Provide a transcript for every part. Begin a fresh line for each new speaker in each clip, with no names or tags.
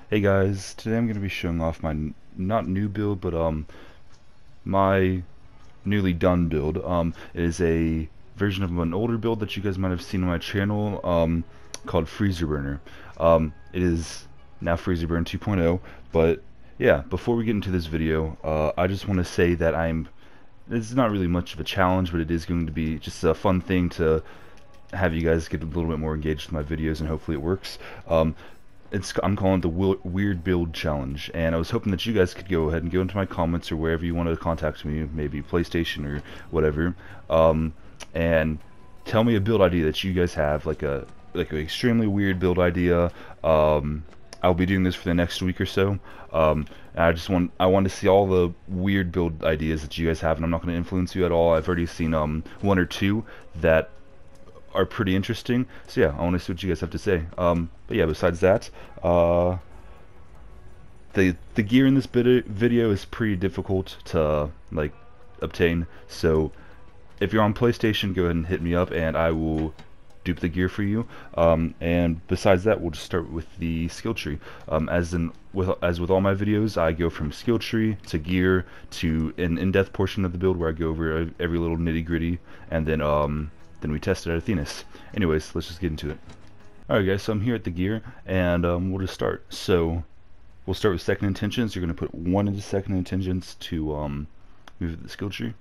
Hey guys, today I'm going to be showing off my not new build, but my newly done build. It is a version of an older build that you guys might have seen on my channel, called Freezer Burner. It is now Freezer Burn 2.0, but yeah, before we get into this video, I just want to say that this is not really much of a challenge, but it is going to be just a fun thing to have you guys get a little bit more engaged with my videos, and hopefully it works. I'm calling it the Weird Build Challenge, and I was hoping that you guys could go ahead and go into my comments or wherever you want to contact me, maybe PlayStation or whatever, and tell me a build idea that you guys have, like an extremely weird build idea. I'll be doing this for the next week or so. I want to see all the weird build ideas that you guys have, and I'm not going to influence you at all. I've already seen one or two that are pretty interesting, so yeah, I want to see what you guys have to say. But yeah, besides that, the gear in this video is pretty difficult to like obtain, so if you're on PlayStation, go ahead and hit me up and I will dupe the gear for you. And besides that, we'll just start with the skill tree. As with all my videos, I go from skill tree to gear to an in-depth portion of the build where I go over every little nitty-gritty, and then we test it at Athenas. Anyways, let's just get into it. Alright guys, so I'm here at the gear, and we'll just start. So, we'll start with second intentions. You're going to put 1 into second intentions to move the skill tree.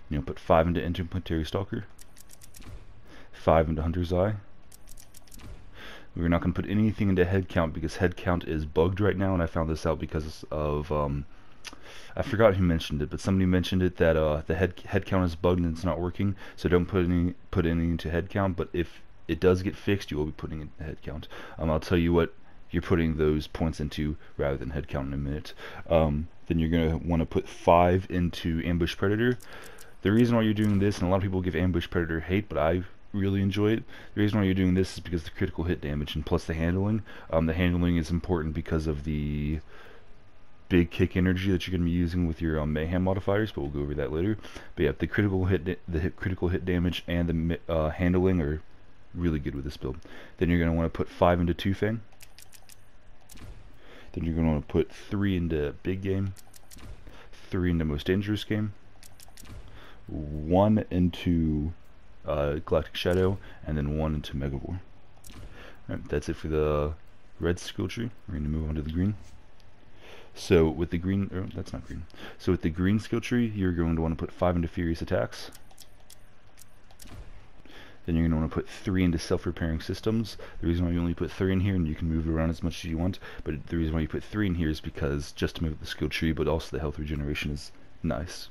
You'll put 5 into interplanetary stalker, 5 into hunter's eye. We're not going to put anything into head count because head count is bugged right now, and I found this out because of I forgot who mentioned it, but somebody mentioned it that the head count is bugged and it's not working. So don't put any into head count. But if it does get fixed, you will be putting it in head count. I'll tell you what you're putting those points into rather than head count in a minute. Then you're gonna want to put 5 into ambush predator. The reason why you're doing this, and a lot of people give ambush predator hate, but I really enjoy it. The reason why you're doing this is because the critical hit damage and plus the handling. The handling is important because of the big kick energy that you're going to be using with your Mayhem modifiers, but we'll go over that later. But yeah, the critical hit damage and the handling are really good with this build. Then you're going to want to put 5 into Two Fang. Then you're going to want to put 3 into Big Game, 3 into Most Dangerous Game, 1 into Galactic Shadow, and then 1 into Megavore. Alright, that's it for the red skill tree. We're going to move on to the green. So with the green, that's not green. So with the green skill tree, you're going to want to put 5 into Furious Attacks. Then you're going to want to put 3 into Self-Repairing Systems. The reason why you only put 3 in here, and you can move it around as much as you want, but the reason why you put 3 in here is because just to move the skill tree, but also the health regeneration is nice.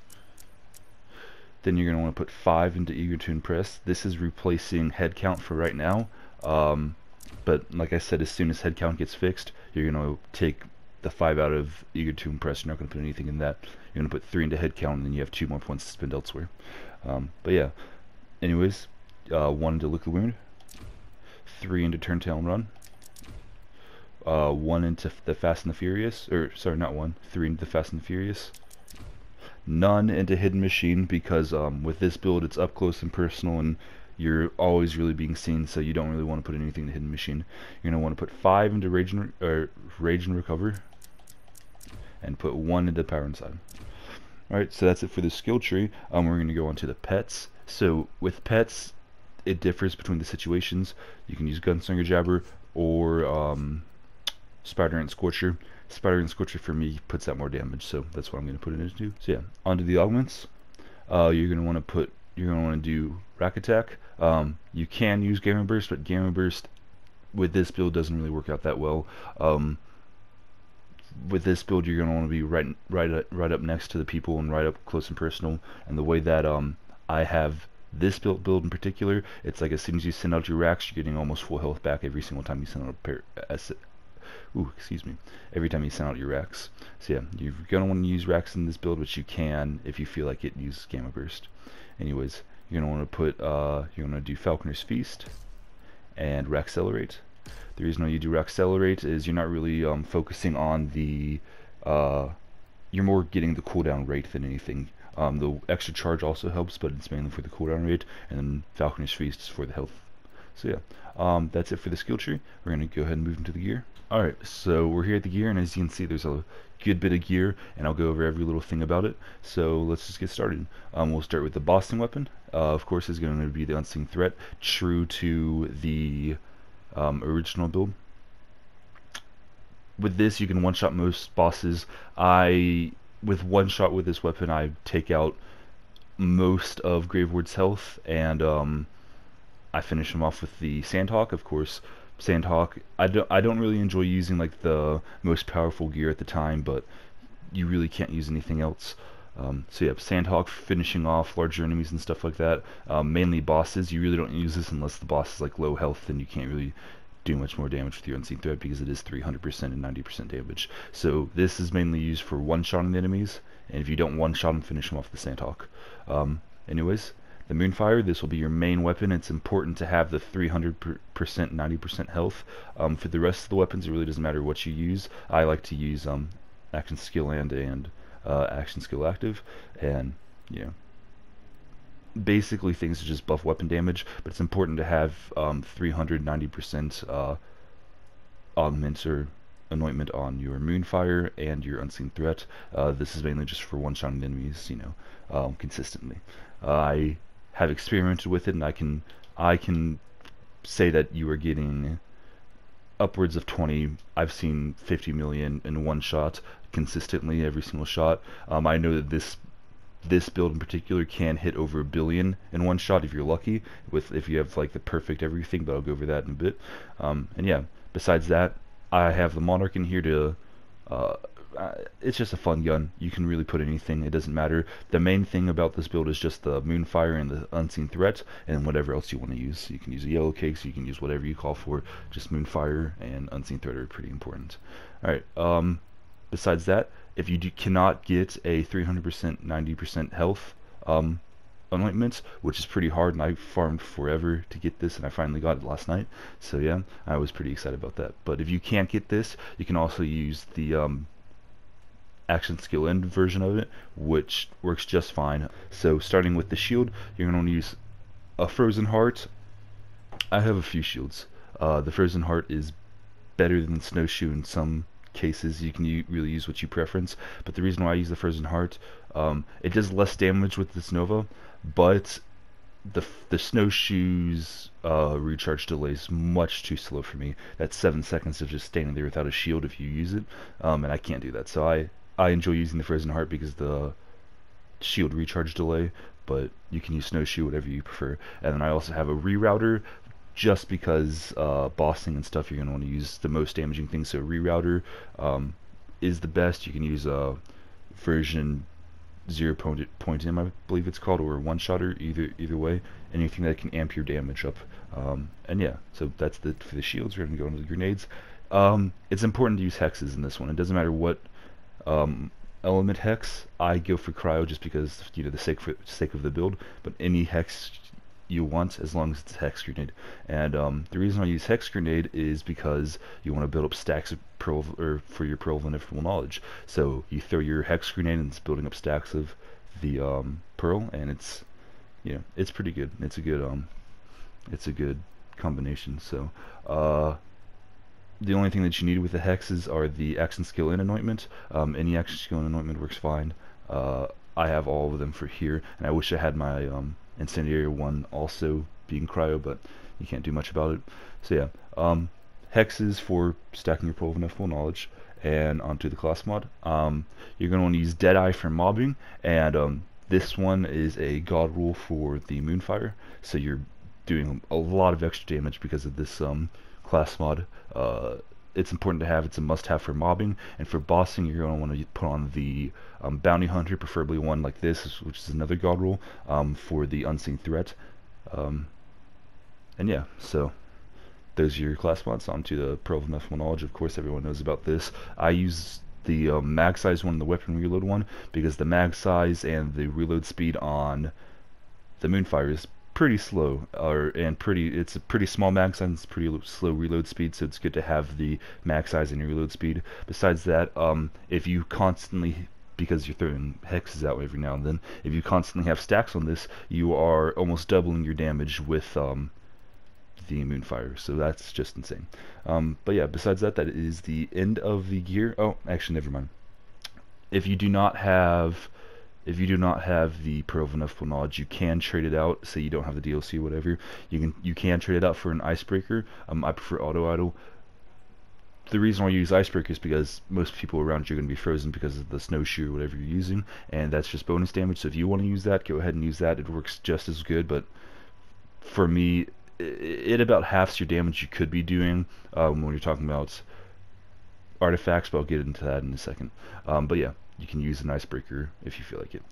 Then you're going to want to put 5 into Eager to Impress. This is replacing head count for right now, but like I said, as soon as head count gets fixed, you're going to take the 5 out of Eager to Impress. You're not going to put anything in that. You're going to put 3 into head count, and then you have 2 more points to spend elsewhere. But yeah, anyways, 1 into Lick the Wound, 3 into Turn Tail and Run, 1 into the Fast and the Furious, or sorry, not 1, 3 into the Fast and the Furious, none into Hidden Machine because with this build it's up close and personal, and you're always really being seen, so you don't really want to put anything in Hidden Machine. You're going to want to put 5 into Rage and Recover, and put 1 into Power Inside. Alright, so that's it for the skill tree. We're going to go on to the pets. So with pets, it differs between the situations. You can use Gunslinger Jabber or Spider Ant Scorcher. Spider Ant Scorcher for me puts out more damage, so that's what I'm going to put it into. So yeah, onto the augments. You're going to want to do Rack Attack. You can use Gamma Burst, but Gamma Burst with this build doesn't really work out that well. With this build, you're going to want to be right up next to the people and right up close and personal. And the way that I have this build in particular, it's like as soon as you send out your racks, you're getting almost full health back every single time you send out a pair. Every time you send out your racks. So yeah, you're going to want to use racks in this build, which you can if you feel like it uses Gamma Burst. Anyways, you're going to want to put, you're going to do Falconer's Feast and Raxcelerate. The reason why you do Raxcelerate is you're not really focusing on the, you're more getting the cooldown rate than anything. The extra charge also helps, but it's mainly for the cooldown rate, and then Falconer's Feast is for the health. So yeah, that's it for the skill tree. We're going to go ahead and move into the gear. Alright, so we're here at the gear, and as you can see there's a good bit of gear, and I'll go over every little thing about it. So let's just get started. We'll start with the bossing weapon. Of course, is going to be the Unseen Threat, true to the original build. With this, you can one-shot most bosses. With one shot with this weapon, I take out most of Graveward's health, and I finish him off with the Sandhawk. Of course, Sandhawk, I don't really enjoy using like the most powerful gear at the time, but you really can't use anything else. So yeah, Sandhawk finishing off larger enemies and stuff like that. Mainly bosses, you really don't use this unless the boss is like low health, then you can't really do much more damage with your Unseen Threat because it is 300% and 90% damage. So this is mainly used for one-shotting the enemies, and if you don't one-shot them, finish them off with the Sandhawk. Anyways, the Moonfire, this will be your main weapon. It's important to have the 300%, 90% health. For the rest of the weapons, it really doesn't matter what you use. I like to use Action Skill and Action Skill Active, and you know, basically things to just buff weapon damage, but it's important to have 390% Augments or Anointment on your Moonfire and your Unseen Threat. This is mainly just for one-shotting enemies, you know, consistently. I have experimented with it, and I can say that you are getting upwards of 20. I've seen 50 million in one shot consistently every single shot. I know that this build in particular can hit over 1 billion in one shot if you're lucky, if you have like the perfect everything, but I'll go over that in a bit. And yeah, besides that, I have the Monarch in here to it's just a fun gun. You can really put anything, it doesn't matter. The main thing about this build is just the Moonfire and the Unseen Threat, and whatever else you want to use. You can use a Yellow Cake, so you can use whatever you call for. Just Moonfire and Unseen Threat are pretty important. Alright, besides that, if you cannot get a 300%, 90% health Anointments, which is pretty hard, and I farmed forever to get this, and I finally got it last night, so yeah, I was pretty excited about that. But if you can't get this, you can also use the Action Skill End version of it, which works just fine. So starting with the shield, you're going to want to use a Frozen Heart. I have a few shields. The Frozen Heart is better than Snowshoe in some cases. You can really use what you preference, but the reason why I use the Frozen Heart, it does less damage with this Nova, but the Snowshoe's recharge delay is much too slow for me. That's 7 seconds of just standing there without a shield if you use it, and I can't do that. So I enjoy using the Frozen Heart because the shield recharge delay, but you can use Snowshoe, whatever you prefer. And then I also have a rerouter, just because bossing and stuff, you're going to want to use the most damaging thing. So rerouter is the best. You can use version 0.m, I believe it's called, or one-shotter, either way. Anything that can amp your damage up. And yeah, so that's for the shields. We're going to go into the grenades. It's important to use hexes in this one. It doesn't matter what element hex. I go for cryo just because, you know, the sake of the build, but any hex you want, as long as it's a hex grenade. And the reason I use hex grenade is because you want to build up stacks of pearl, or for your pearl of ineffable knowledge. So you throw your hex grenade and it's building up stacks of the pearl, and it's, you know, it's pretty good. It's a good combination. So the only thing that you need with the hexes are the Action Skill and Anointment. Any Action Skill and Anointment works fine. I have all of them for here, and I wish I had my Incendiary one also being cryo, but you can't do much about it. So yeah, hexes for stacking your Pearl of Ineffable Knowledge. And onto the class mod, you're going to want to use Deadeye for mobbing, and this one is a god rule for the Moonfire, so you're doing a lot of extra damage because of this class mod. It's important to have. It's a must-have for mobbing, and for bossing, you're going to want to put on the Bounty Hunter, preferably one like this, which is another god rule, for the Unseen Threat. And yeah, so those are your class mods. Onto the Pearl of Ineffable Knowledge. Of course, everyone knows about this. I use the mag size one, the weapon reload one, because the mag size and the reload speed on the Moonfire is pretty slow, it's a pretty small mag size, it's pretty slow reload speed, so it's good to have the mag size and your reload speed. Besides that, if you constantly, because you're throwing hexes out every now and then, if you constantly have stacks on this, you are almost doubling your damage with the Moonfire, so that's just insane. But yeah, besides that, that is the end of the gear. Oh, actually, never mind. If you do not have the Pearl of Ineffable Knowledge, you can trade it out. Say you don't have the DLC or whatever, you can trade it out for an Icebreaker. I prefer Auto Idle. The reason why I use Icebreaker is because most people around you are going to be frozen because of the snowshoe or whatever you're using, and that's just bonus damage. So if you want to use that, go ahead and use that. It works just as good, but for me, it about halves your damage you could be doing when you're talking about artifacts, but I'll get into that in a second. But yeah, you can use an Icebreaker if you feel like it.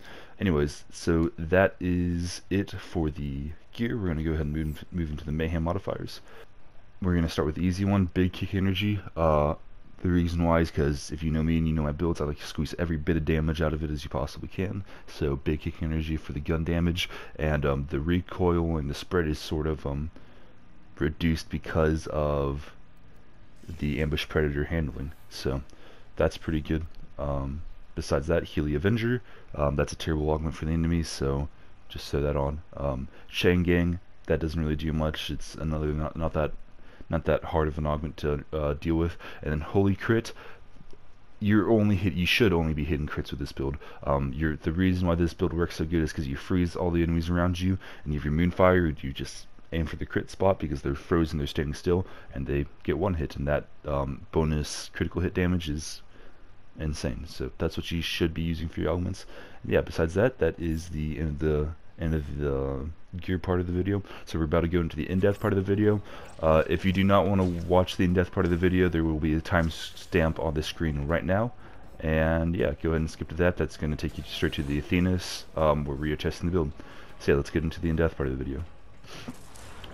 Anyways, so that is it for the gear. We're going to go ahead and move into the Mayhem modifiers. We're going to start with the easy one, Big Kick Energy. The reason why is because if you know me and you know my builds, I like to squeeze every bit of damage out of it as you possibly can. So Big Kick Energy for the gun damage, and the recoil and the spread is sort of reduced because of the Ambush Predator handling. So that's pretty good. Besides that, Heal the Avenger. That's a terrible augment for the enemy, so just throw that on. Chain Gang, that doesn't really do much. It's another not that hard of an augment to deal with. And then Holy Crit, you should only be hitting crits with this build. The reason why this build works so good is because you freeze all the enemies around you, and you have your Moonfire, you just aim for the crit spot because they're frozen, they're standing still, and they get one hit, and that bonus critical hit damage is insane. So that's what you should be using for your augments. And yeah, besides that, that is the end of the gear part of the video. So we're about to go into the in-depth part of the video. If you do not want to watch the in-depth part of the video, there will be a timestamp on the screen right now. And yeah, go ahead and skip to that. That's going to take you straight to the Athenas, where we are testing the build. So yeah, let's get into the in-depth part of the video.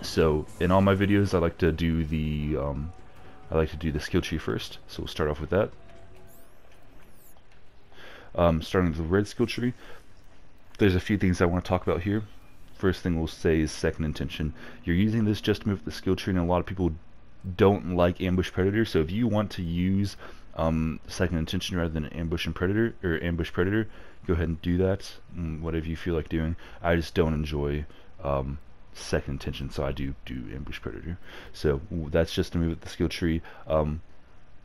So in all my videos, I like to do the skill tree first. So we'll start off with that. Starting with the red skill tree, there's a few things I want to talk about here. First thing we'll say is second intention. You're using this just to move the skill tree, and a lot of people don't like Ambush Predator. So if you want to use second intention rather than Ambush and Predator, or Ambush Predator, go ahead and do that. Whatever you feel like doing. I just don't enjoy second intention, so I do Ambush Predator. So that's just to move the skill tree.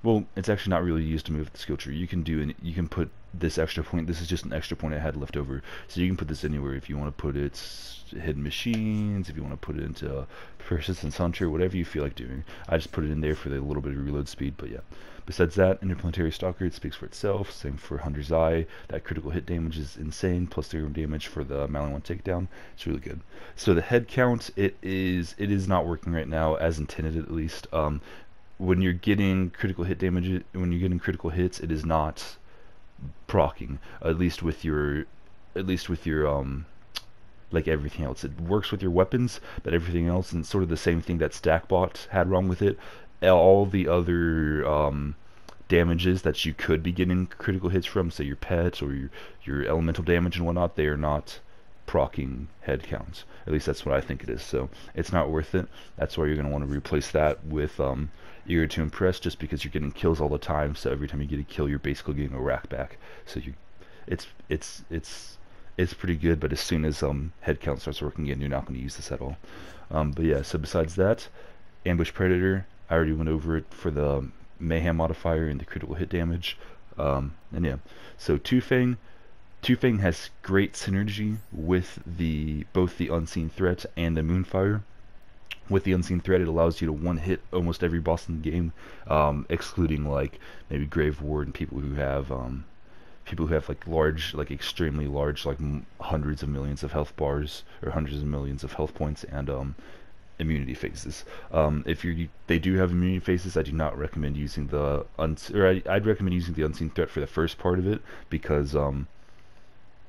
Well, it's actually not really used to move the skill tree. You can put this extra point. This is just an extra point I had left over, so you can put this anywhere if you want to put it hidden machines, if you want to put it into persistence hunter, whatever you feel like doing. I just put it in there for the little bit of reload speed. But yeah, besides that, interplanetary stalker, it speaks for itself. Same for Hunter's Eye. That critical hit damage is insane, plus 0 damage for the Malin 1 takedown. It's really good. So the head count, it is not working right now as intended, at least. When you're getting critical hit damage, when you're getting critical hits, it is not proccing, at least with your like everything else. It works with your weapons, but everything else, and sort of the same thing that Stackbot had wrong with it. All the other damages that you could be getting critical hits from, say your pets or your elemental damage and whatnot, they are not proccing head counts. At least that's what I think it is. So it's not worth it. That's why you're going to want to replace that with Eager to Impress, just because you're getting kills all the time. So every time you get a kill, you're basically getting a rack back. So it's pretty good. But as soon as head count starts working again, you're not going to use this at all. But yeah. So besides that, Ambush Predator, I already went over it for the Mayhem modifier and the critical hit damage. And yeah. So Two Fang has great synergy with both the Unseen Threat and the Moonfire. With the Unseen Threat, it allows you to one-hit almost every boss in the game, excluding like maybe Grave Ward and people who have like large, like extremely large, like hundreds of millions of health bars or hundreds of millions of health points and immunity phases. If they do have immunity phases, I do not recommend using I'd recommend using the Unseen Threat for the first part of it, because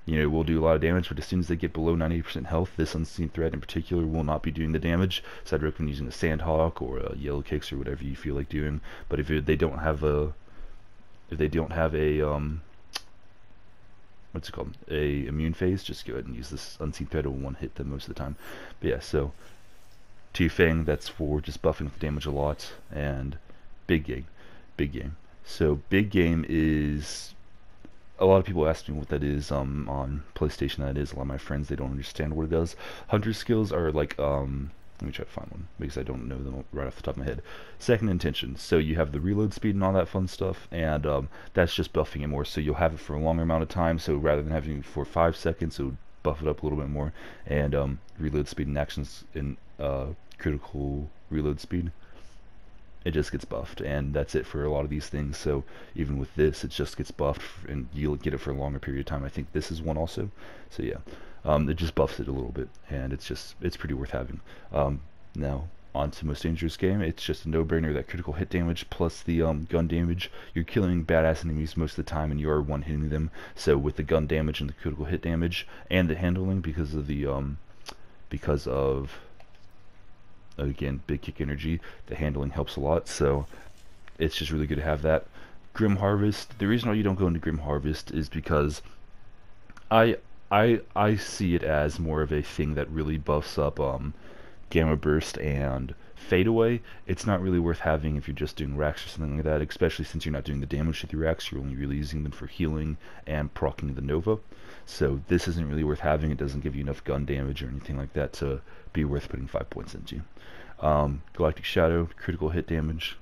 you know, it will do a lot of damage, but as soon as they get below 90% health, this Unseen Threat in particular will not be doing the damage. So I'd recommend using a Sandhawk or a Yellow Kicks or whatever you feel like doing. But if they don't have a what's it called, a immune phase, just go ahead and use this Unseen Threat. It will one hit them most of the time. But yeah, so Two Fang, that's for just buffing with damage a lot, and Big Game. So Big Game is, a lot of people ask me what that is on PlayStation. That is, a lot of my friends, they don't understand what it does. Hunter skills are like Let me try to find one because I don't know them right off the top of my head. Second Intention. So you have the reload speed and all that fun stuff, and that's just buffing it more. So you'll have it for a longer amount of time. So rather than having it for 5 seconds, it'll buff it up a little bit more. And reload speed and actions in critical reload speed, it just gets buffed, and that's it for a lot of these things. So even with this, it just gets buffed, and you'll get it for a longer period of time. I think this is one also. So yeah, it just buffs it a little bit, and it's pretty worth having. Now on to Most Dangerous Game. It's just a no-brainer that critical hit damage plus the gun damage. You're killing badass enemies most of the time, and you are one-hitting them. So with the gun damage and the critical hit damage and the handling, because of again, big kick energy, the handling helps a lot, so it's just really good to have that. Grim Harvest, the reason why you don't go into Grim Harvest is because I see it as more of a thing that really buffs up Gamma Burst and Fade Away. It's not really worth having if you're just doing racks or something like that, especially since you're not doing the damage with your racks. You're only really using them for healing and proccing the Nova. So this isn't really worth having. It doesn't give you enough gun damage or anything like that to be worth putting 5 points into. Galactic Shadow, critical hit damage,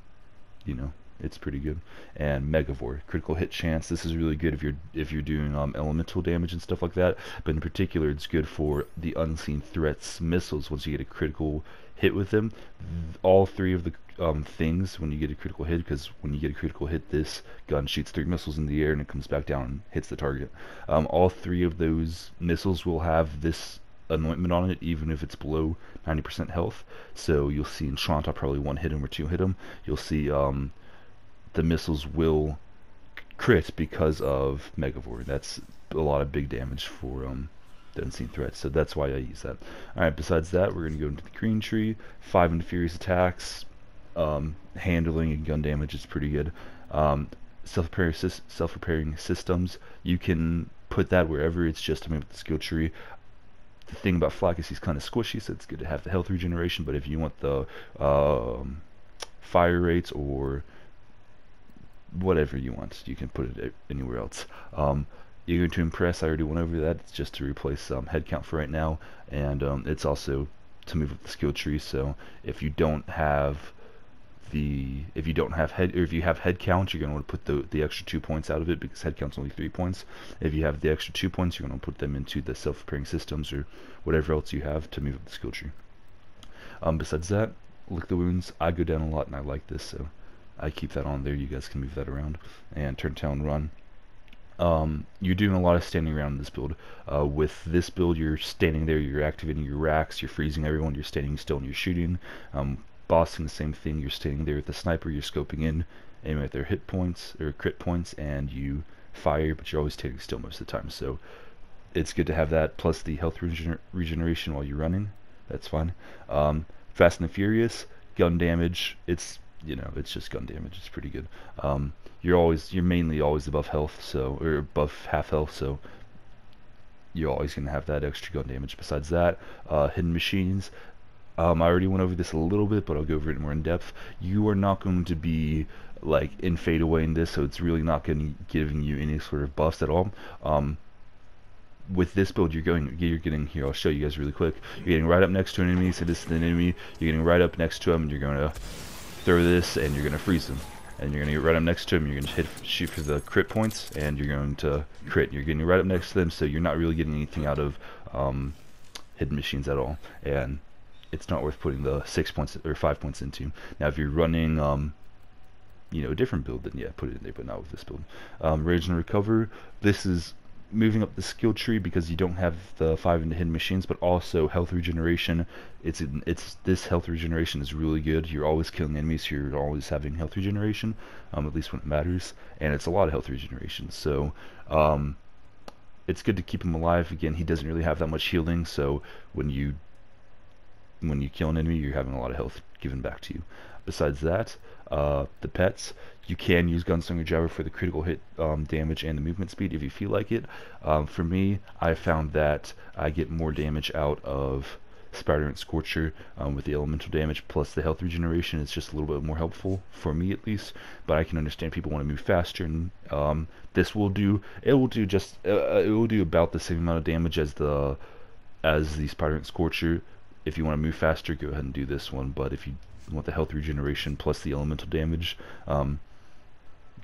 you know, it's pretty good. And Megavore, critical hit chance. This is really good if you're doing elemental damage and stuff like that. But in particular, it's good for the unseen threats missiles. Once you get a critical hit with them, all 3 of the things when you get a critical hit, because when you get a critical hit, this gun shoots 3 missiles in the air and it comes back down and hits the target. All 3 of those missiles will have this anointment on it, even if it's below 90% health. So you'll see in Shrant, I'll probably 1-hit him or 2-hit him. You'll see the missiles will crit because of Megavore. That's a lot of big damage for the unseen threat, so that's why I use that. Alright, besides that, we're going to go into the green tree. 5 into Furious attacks, handling and gun damage is pretty good. Self-repairing systems, you can put that wherever. It's just to move the skill tree. The thing about FLAK is he's kind of squishy, so it's good to have the health regeneration, but if you want the fire rates or whatever you want, you can put it anywhere else. You're going to Impress, I already went over that. It's just to replace head count for right now, and it's also to move up the skill tree. So if you don't have if you have head count, you're going to want to put the extra 2 points out of it, because head count's only 3 points. If you have the extra 2 points, you're going to put them into the self-repairing systems or whatever else you have to move up the skill tree. Besides that, Lick the Wounds. I go down a lot and I like this, so I keep that on there. You guys can move that around. And Turn Tail Run. You're doing a lot of standing around in this build. With this build, you're standing there, you're activating your racks, you're freezing everyone, you're standing still and you're shooting. Bossing, the same thing. You're standing there with the sniper, you're scoping in, aiming at their hit points or crit points, and you fire, but you're always standing still most of the time. So it's good to have that, plus the health regeneration while you're running. That's fine. Fast and Furious, gun damage. It's just gun damage. It's pretty good. You're mainly always above health, so, or above half health, so you're always gonna have that extra gun damage. Besides that, Hidden Machines. I already went over this a little bit, but I'll go over it more in depth. You are not going to be like in Fade Away in this, so it's really not giving you any sort of buffs at all. With this build, you're getting here. I'll show you guys really quick. You're getting right up next to an enemy. So this is an enemy. You're getting right up next to him, and you're going to throw this, and you're going to freeze him. And you're going to get right up next to him. You're going to shoot for the crit points, and you're going to crit. You're getting right up next to them, so you're not really getting anything out of Hidden Machines at all. And it's not worth putting the 6 points or 5 points into. Now, if you're running, a different build, then yeah, put it in there, but not with this build. Rage and Recover. This is moving up the skill tree because you don't have the 5 into Hidden Machines, but also health regeneration. This health regeneration is really good. You're always killing enemies, so you're always having health regeneration, at least when it matters, and it's a lot of health regeneration. So it's good to keep him alive. Again, he doesn't really have that much healing, so when you kill an enemy, you're having a lot of health given back to you. Besides that, the pets, you can use Gunslinger Jabber for the critical hit damage and the movement speed if you feel like it. For me, I found that I get more damage out of Spider and Scorcher with the elemental damage plus the health regeneration. It's just a little bit more helpful for me, at least. But I can understand people want to move faster, and this will do. It will do about the same amount of damage as the Spider and Scorcher. if you want to move faster, go ahead and do this one, but if you want the health regeneration plus the elemental damage, go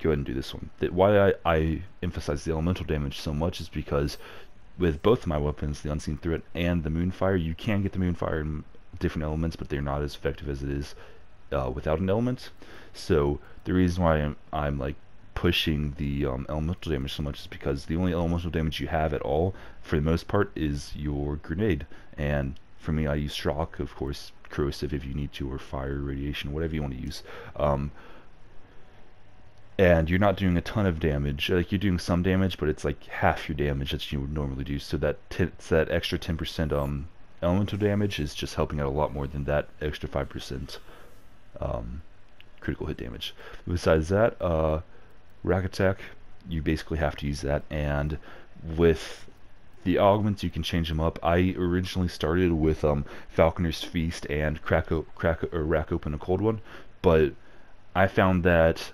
ahead and do this one. Why I emphasize the elemental damage so much is because with both of my weapons, the Unseen Threat and the Moonfire, you can get the Moonfire in different elements, but they're not as effective as it is without an element. So the reason why I'm like pushing the elemental damage so much is because the only elemental damage you have at all, for the most part, is your grenade. And for me, I use shock, of course, corrosive if you need to, or fire, radiation, whatever you want to use. And you're not doing a ton of damage. Like, you're doing some damage, but it's like half your damage that you would normally do. So that extra 10% elemental damage is just helping out a lot more than that extra 5% critical hit damage. Besides that, rack attack, you basically have to use that. And with the augments, you can change them up. I originally started with Falconer's Feast and rack open a cold one, but I found that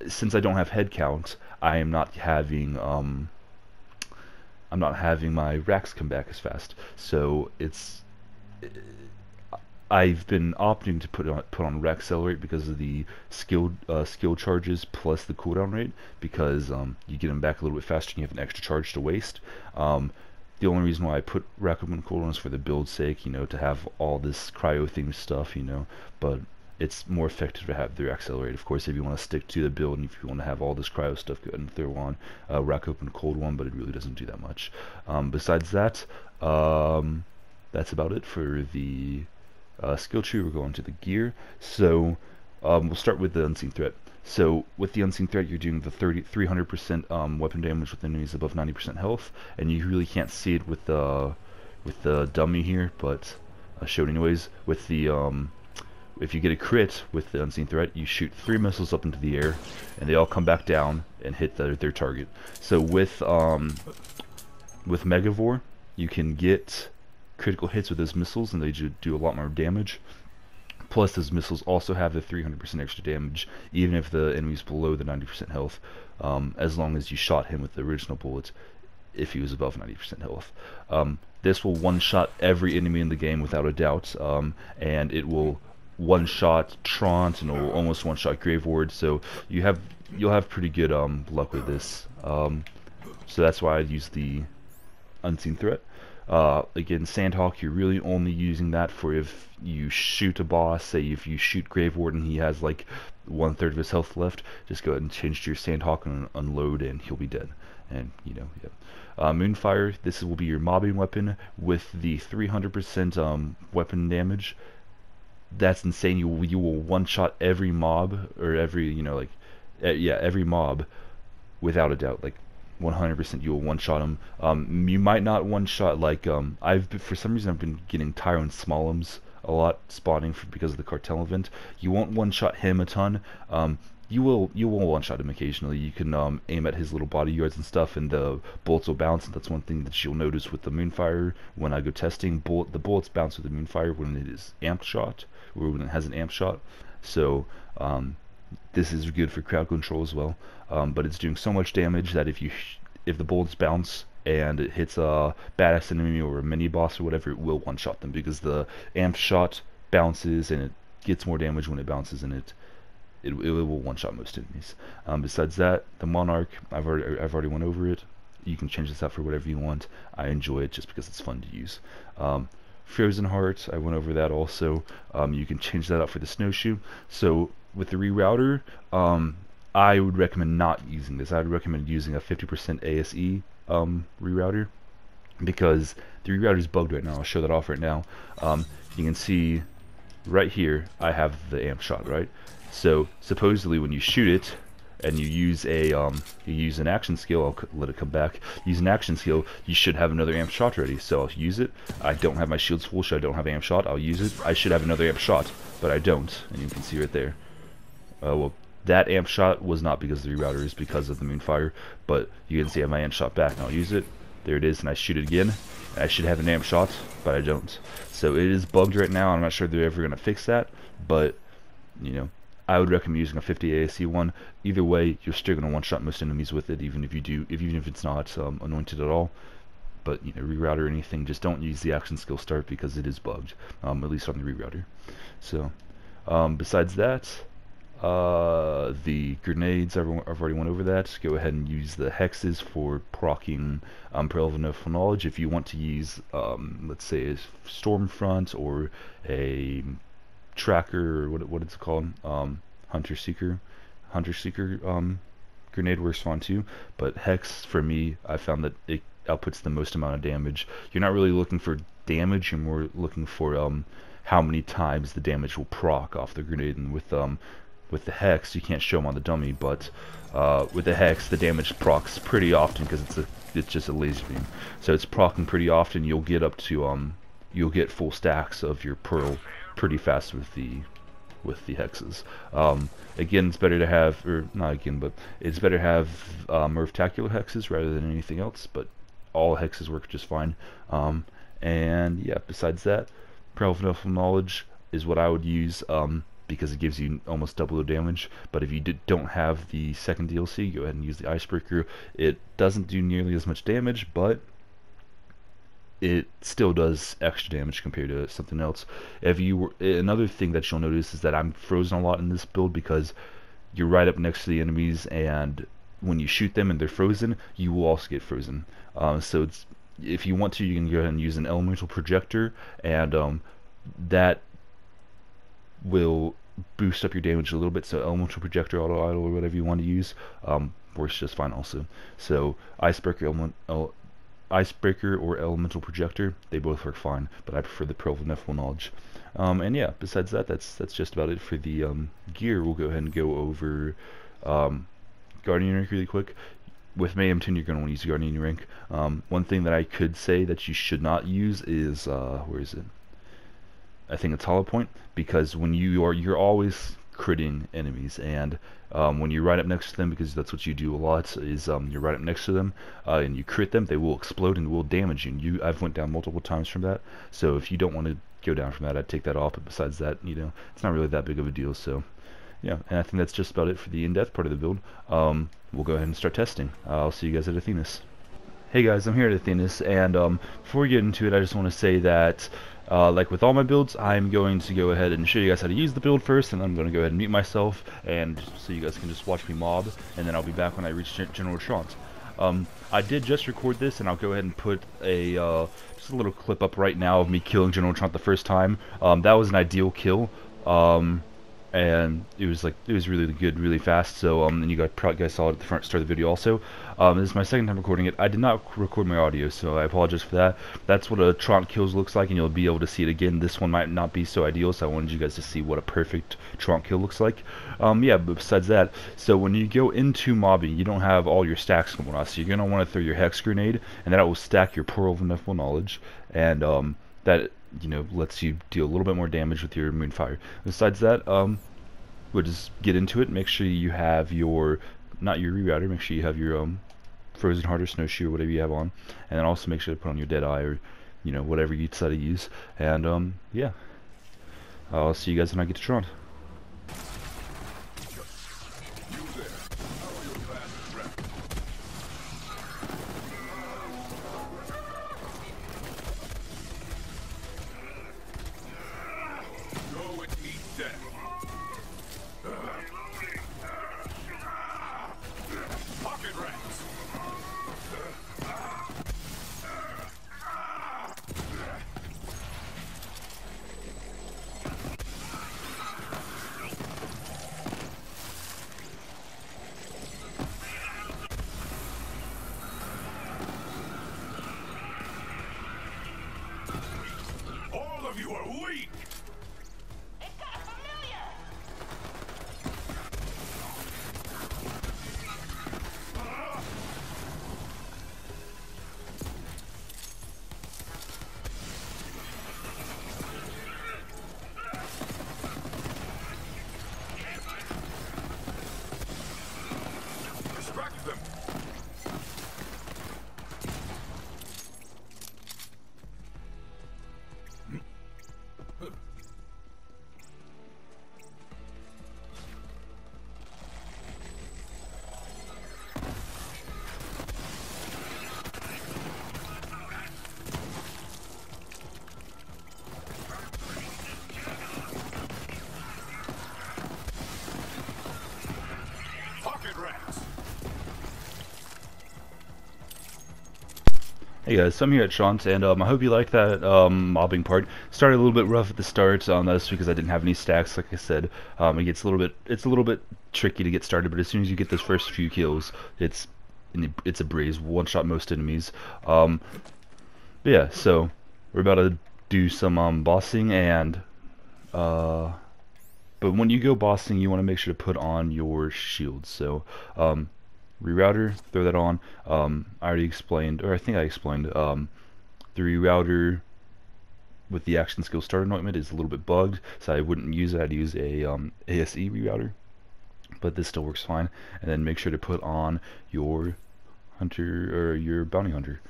since I don't have head count, I'm not having my racks come back as fast. So I've been opting to put on rack accelerate because of the skill charges plus the cooldown rate, because you get them back a little bit faster and you have an extra charge to waste. The only reason why I put rack open cooldown is for the build sake, to have all this cryo themed stuff, but it's more effective to have the accelerate. Of course, if you want to stick to the build and if you want to have all this cryo stuff, go ahead and throw on rack open cold one, but it really doesn't do that much. Besides that, that's about it for the skill tree. We're going to the gear. So we'll start with the Unseen Threat. So with the Unseen Threat, you're doing the 300% weapon damage with enemies above 90% health, and you really can't see it with the dummy here, but I showed anyways. With the if you get a crit with the Unseen Threat, you shoot 3 missiles up into the air, and they all come back down and hit their target. So with Megavore, you can get critical hits with those missiles, and they do a lot more damage. Plus, those missiles also have the 300% extra damage, even if the enemy's below the 90% health, as long as you shot him with the original bullet, if he was above 90% health. This will one-shot every enemy in the game without a doubt, and it will one-shot Trant, and it will almost one-shot Grave Ward, so you'll have pretty good luck with this. So that's why I'd use the Unseen Threat. Again, Sandhawk, you're really only using that for if you shoot a boss. Say if you shoot Grave Ward and he has like 1/3 of his health left, just go ahead and change to your Sandhawk and unload, and he'll be dead. And Moonfire, this will be your mobbing weapon with the 300% weapon damage. That's insane. You will one-shot every mob, or every every mob, without a doubt. Like 100% you will one-shot them. You might not one-shot like for some reason I've been getting Tyrone Smallums a lot spawning because of the cartel event. You won't one-shot him a ton. You will one-shot him occasionally. You can aim at his little bodyguards and stuff, and the bullets will bounce. And that's one thing that you'll notice with the Moonfire when I go testing. The bullets bounce with the Moonfire when it is amped shot, or when it has an amp shot. So this is good for crowd control as well. But it's doing so much damage that if the bullets bounce and it hits a badass enemy or a mini boss or whatever, it will one-shot them, because the amp shot bounces and it gets more damage when it bounces, and it will one-shot most enemies. Besides that, the Monarch, I've already went over it. You can change this out for whatever you want. I enjoy it just because it's fun to use. Frozen Heart, I went over that also. You can change that out for the Snowshoe. So with the rerouter, I would recommend not using this. I would recommend using a 50% ASE rerouter, because the rerouter is bugged right now. I'll show that off right now. You can see right here I have the amp shot, right? So supposedly when you shoot it and you use an action skill, I'll let it come back. Use an action skill, you should have another amp shot ready. So I'll use it. I don't have my shields full, so I don't have amp shot. I'll use it. I should have another amp shot, but I don't, and you can see right there. Well, that amp shot was not because of the rerouter, it's because of the Moonfire, but you can see I have my amp shot back, and I'll use it. There it is, and I shoot it again. I should have an amp shot, but I don't. So it is bugged right now. I'm not sure they're ever going to fix that, but I would recommend using a 50 ASC one. Either way, you're still going to one-shot most enemies with it, even if it's not anointed at all. but you know, reroute or anything, just don't use the action skill start because it is bugged, at least on the rerouter. So besides that, the grenades, I've already went over that. Go ahead and use the hexes for proccing Relevant Knowledge. If you want to use, let's say, a Stormfront or a Tracker, or what it's called, Hunter Seeker grenade works fine too. But Hex, for me, I found that it outputs the most amount of damage. You're not really looking for damage, you're more looking for how many times the damage will proc off the grenade. And with the Hex, you can't show them on the dummy, but with the Hex, the damage procs pretty often because it's just a laser beam. So it's proccing pretty often. You'll get up to you'll get full stacks of your pearl pretty fast with the hexes. Again, it's better to have, or not again, but it's better to have Mervtacular hexes rather than anything else. But all hexes work just fine. And yeah, besides that, Relevant Knowledge is what I would use. Because it gives you almost double the damage. But if you don't have the second DLC, go ahead and use the Icebreaker. It doesn't do nearly as much damage, but it still does extra damage compared to something else. Another thing that you'll notice is that I'm frozen a lot in this build because you're right up next to the enemies, and when you shoot them and they're frozen, you will also get frozen. So if you want to, you can go ahead and use an Elemental Projector, and that will boost up your damage a little bit. So Elemental Projector, Auto Idle, or whatever you want to use, works just fine also. So Icebreaker or Elemental Projector, they both work fine, but I prefer the Relevant Knowledge. And yeah, besides that, that's just about it for the gear. We'll go ahead and go over Guardian Rank really quick. With Mayhem 10, you're going to want to use Guardian Rank. One thing that I could say that you should not use is, where is it? I think it's Hollow Point, because when you're always critting enemies, and when you're right up next to them, because that's what you do a lot, is you're right up next to them and you crit them, they will explode and will damage you. I've went down multiple times from that, so if you don't want to go down from that, I'd take that off. But besides that, you know, it's not really that big of a deal. So yeah, and I think that's just about it for the in-depth part of the build. We'll go ahead and start testing. I'll see you guys at Athena's. Hey guys, I'm here at Athena's, and before we get into it, I just want to say that like with all my builds, I'm going to go ahead and show you guys how to use the build first, and I'm going to go ahead and mute myself, and so you guys can just watch me mob, and then I'll be back when I reach General Trant. I did just record this, and I'll go ahead and put a just a little clip up right now of me killing General Trant the first time. That was an ideal kill, and it was really good, really fast. So and you guys saw it at the start of the video also. This is my second time recording it. I did not record my audio, so I apologize for that. That's what a Trant kills looks like, and you'll be able to see it again. This one might not be so ideal, so I wanted you guys to see what a perfect Trant kill looks like. Yeah, but besides that, so when you go into mobbing, you don't have all your stacks going on, so you're gonna want to throw your Hex Grenade, and that will stack your Pearl of Ineffable Knowledge, and that, you know, lets you deal a little bit more damage with your Moonfire. Besides that, we'll just get into it. Make sure you have your, not your rerouter, make sure you have your Frozen Heart or Snowshoe or whatever you have on, and then also make sure to put on your Deadeye or, you know, whatever you decide to use. And yeah, I'll see you guys when I get to Trant.
You are weak!
It got familiar!
Distract them!
Hey guys, so I'm here at Sean's, and I hope you like that mobbing part. Started a little bit rough at the start, that's because I didn't have any stacks. Like I said, it's a little bit tricky to get started, but as soon as you get those first few kills, it's a breeze. One shot most enemies. But yeah, so we're about to do some bossing, and but when you go bossing, you want to make sure to put on your shields. So rerouter, throw that on. I already explained, or I think I explained, the rerouter with the action skill starter anointment is a little bit bugged, so I wouldn't use it. I'd use a ASE rerouter, but this still works fine. And then make sure to put on your hunter, or your bounty hunter.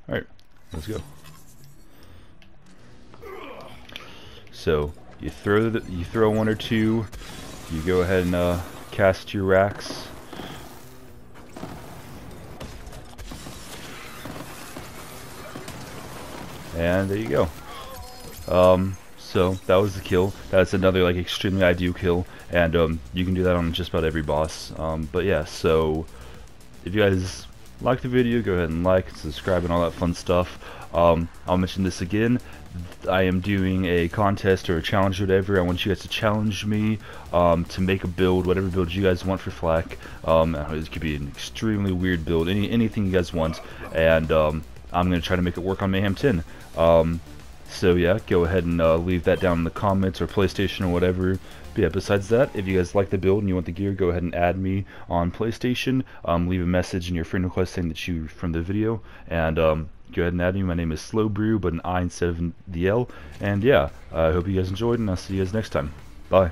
Alright, let's go. So you throw one or two, you go ahead and cast your racks. And there you go. So that was the kill. That's another like extremely ideal kill, and you can do that on just about every boss. But yeah, so if you guys like the video, go ahead and like and subscribe and all that fun stuff. I'll mention this again. I am doing a contest or a challenge or whatever. I want you guys to challenge me to make a build, whatever build you guys want for FLAK. It could be an extremely weird build, anything you guys want, and I'm going to try to make it work on Mayhem 10. So yeah, go ahead and leave that down in the comments or PlayStation or whatever. But yeah, besides that, if you guys like the build and you want the gear, go ahead and add me on PlayStation. Leave a message in your friend request saying that you from the video, and go ahead and add me. My name is SlowBrew, but an I instead of the L. And yeah, I hope you guys enjoyed, and I'll see you guys next time. Bye.